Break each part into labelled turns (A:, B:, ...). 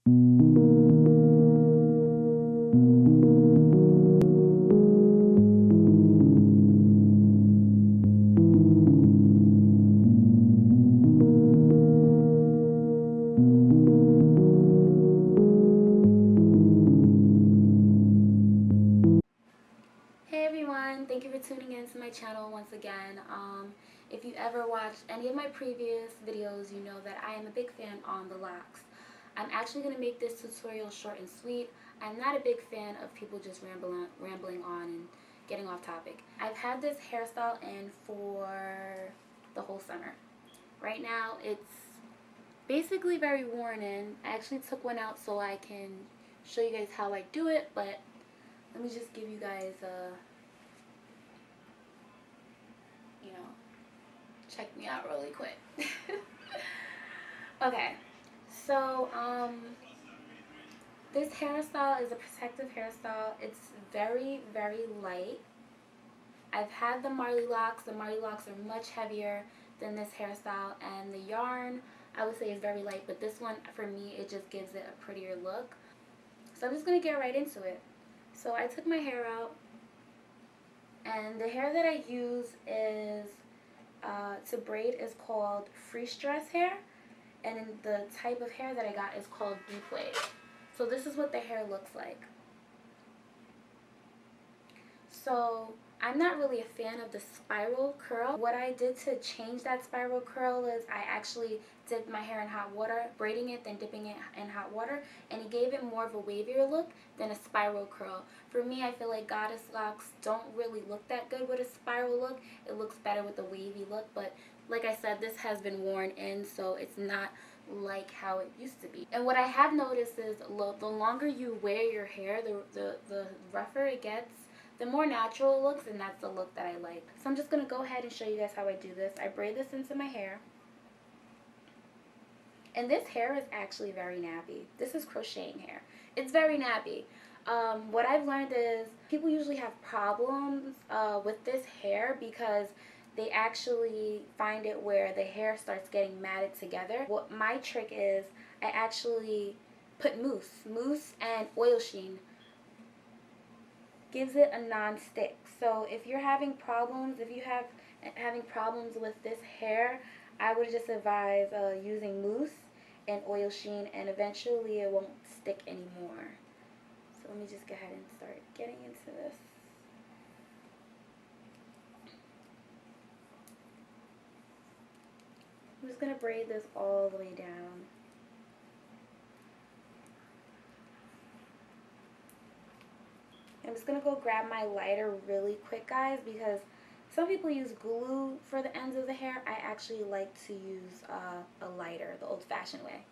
A: Hey everyone, thank you for tuning in to my channel once again. If you ever watched any of my previous videos, you know that I am a big fan on the locks. I'm actually going to make this tutorial short and sweet. I'm not a big fan of people just rambling on and getting off topic. I've had this hairstyle in for the whole summer. Right now it's basically very worn in. I actually took one out so I can show you guys how I do it, but let me just give you guys a, check me out really quick. Okay, so this hairstyle is a protective hairstyle. It's very, very light. I've had the Marley locks. The Marley locks are much heavier than this hairstyle, and the yarn I would say is very light, but this one for me it just gives it a prettier look. So I'm just gonna get right into it. So I took my hair out, and the hair that I use is to braid is called free stress hair, and then the type of hair that I got is called deep wave. So this is what the hair looks like. So I'm not really a fan of the spiral curl. What I did to change that spiral curl is I actually dipped my hair in hot water, braiding it, then dipping it in hot water, and it gave it more of a wavier look than a spiral curl. For me, I feel like goddess locks don't really look that good with a spiral look. It looks better with a wavy look, but like I said, this has been worn in, so it's not like how it used to be. And what I have noticed is the longer you wear your hair, the rougher it gets, the more natural it looks, and that's the look that I like. So I'm just going to go ahead and show you guys how I do this. I braid this into my hair. And this hair is actually very nappy. This is crocheting hair. It's very nappy. What I've learned is people usually have problems with this hair because they actually find it where the hair starts getting matted together. What my trick is, I actually put mousse and oil sheen. Gives it a non-stick. So if you're having problems, having problems with this hair, I would just advise using mousse and oil sheen, and eventually it won't stick anymore. So let me just go ahead and start getting into this. I'm just going to braid this all the way down. I'm just going to go grab my lighter really quick, guys, because some people use glue for the ends of the hair. I actually like to use a lighter, the old-fashioned way.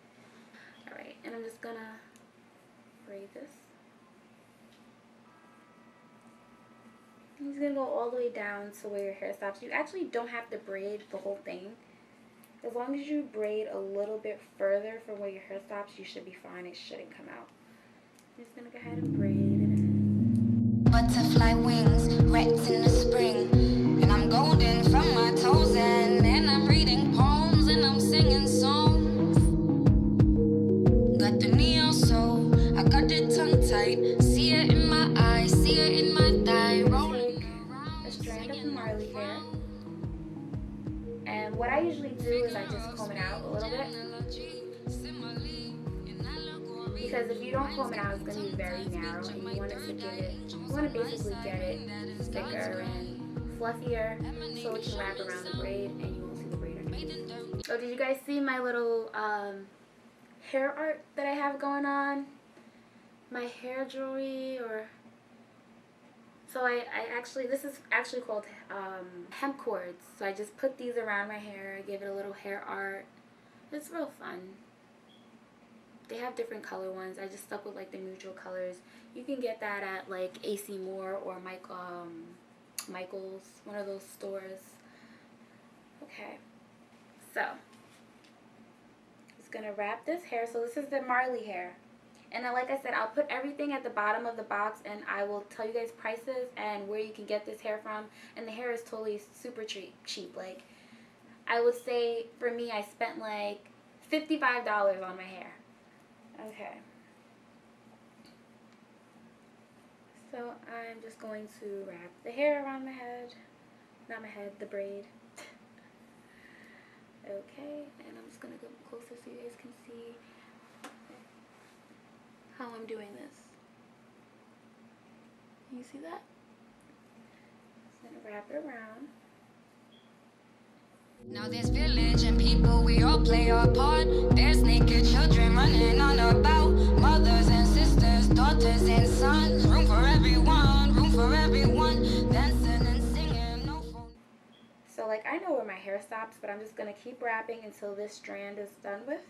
A: Alright, and I'm just going to braid this. I'm just going to go all the way down to where your hair stops. You actually don't have to braid the whole thing. As long as you braid a little bit further from where your hair stops, you should be fine. It shouldn't come out. I'm just going to go ahead and braid.
B: Butterfly wings, wrapped in the spring, and I'm golden from my toes, and I'm reading poems and I'm singing songs. Got the neo soul, I got the tongue tight. See it in my eyes, see it in my thigh, rolling around.
A: A strand of Marley hair, and what I usually do is I just comb it out a little bit. Because if you don't comb it out, it's going to be very narrow, and you want it to you want to basically get it thicker and fluffier so it can wrap around the braid and you won't see the braid underneath. So did you guys see my little hair art that I have going on? My hair jewelry, or... So I actually, this is actually called hemp cords. So I just put these around my hair, give it a little hair art. It's real fun. They have different color ones. I just stuck with like the neutral colors. You can get that at like AC Moore or Michael's, one of those stores. Okay, so just gonna wrap this hair. So this is the Marley hair, and then like I said, I'll put everything at the bottom of the box, and I will tell you guys prices and where you can get this hair from. And the hair is totally super cheap. Like I would say for me, I spent like $55 on my hair. Okay. So I'm just going to wrap the hair around my head. Not my head, the braid. Okay, and I'm just going to go closer so you guys can see how I'm doing this. You see that? Just going to wrap it around.
B: Now there's village and people, we all play our part. There's naked children running on about. Mothers and sisters, daughters and sons. Room for everyone, dancing and singing. No phone.
A: So like I know where my hair stops, but I'm just going to keep wrapping until this strand is done with.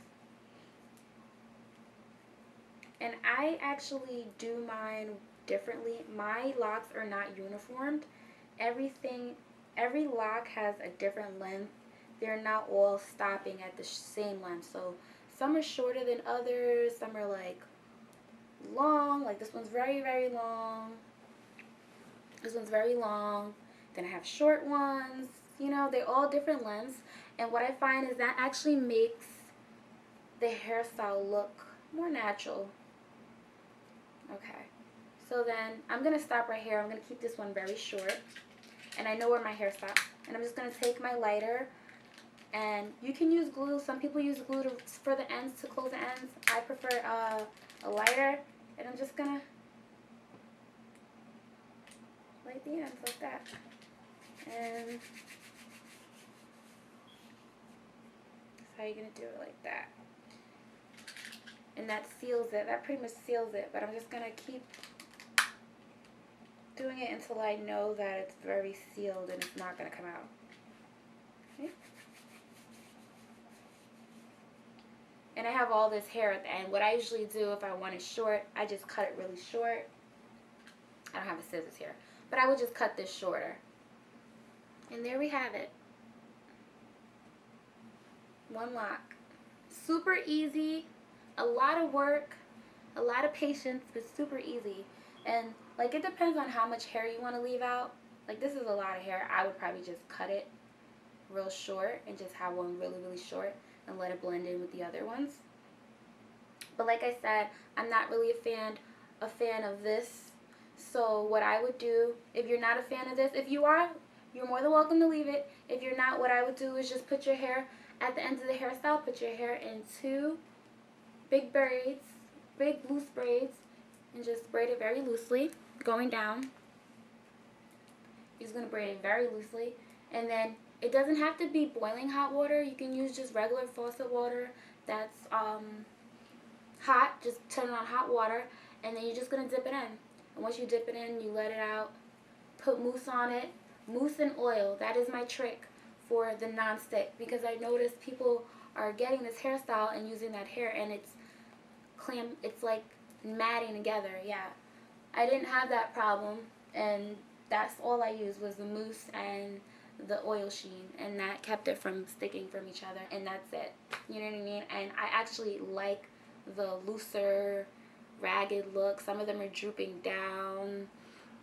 A: And I actually do mine differently. My locks are not uniformed. Every lock has a different length. They're not all stopping at the same length. So some are shorter than others. Some are like long. Like this one's very, very long. This one's very long. Then I have short ones. You know, they're all different lengths. And what I find is that actually makes the hairstyle look more natural. Okay. So then I'm going to stop right here. I'm going to keep this one very short. And I know where my hair stops. And I'm just going to take my lighter. And you can use glue. Some people use glue for the ends, to close the ends. I prefer a lighter. And I'm just going to light the ends like that. And that's how you're going to do it, like that. And that seals it. That pretty much seals it. But I'm just going to keep doing it until I know that it's very sealed and it's not going to come out. Okay. And I have all this hair at the end. What I usually do if I want it short, I just cut it really short. I don't have the scissors here. But I would just cut this shorter. And there we have it. One lock. Super easy. A lot of work. A lot of patience, but super easy. And like it depends on how much hair you want to leave out. Like this is a lot of hair. I would probably just cut it real short and just have one really, really short and let it blend in with the other ones. But like I said, I'm not really a fan of this. So what I would do, if you're not a fan of this, if you are, you're more than welcome to leave it. If you're not, what I would do is just put your hair at the end of the hairstyle, put your hair in two big braids, big loose braids, and just braid it very loosely, going down. You're just going to braid it very loosely. And then it doesn't have to be boiling hot water. You can use just regular faucet water that's hot. Just turn on hot water. And then you're just going to dip it in. And once you dip it in, you let it out. Put mousse on it. Mousse and oil. That is my trick for the non-stick. Because I noticed people are getting this hairstyle and using that hair. And it's like matting together. Yeah. I didn't have that problem. And that's all I used was the mousse and the oil sheen, and that kept it from sticking from each other, and that's it. You know what I mean? And I actually like the looser, ragged look. Some of them are drooping down,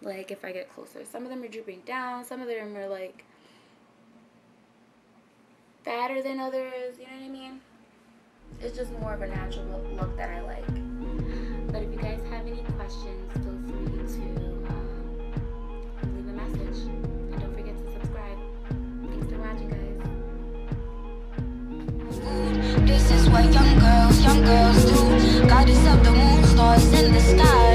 A: like if I get closer. Some of them are drooping down. Some of them are like fatter than others. You know what I mean? It's just more of a natural look that I like. But if you guys have any questions, feel free to leave a message. And don't forget to subscribe. Thanks for watching, guys.
B: This is what young girls do. Goddess of the moon, stars in the sky.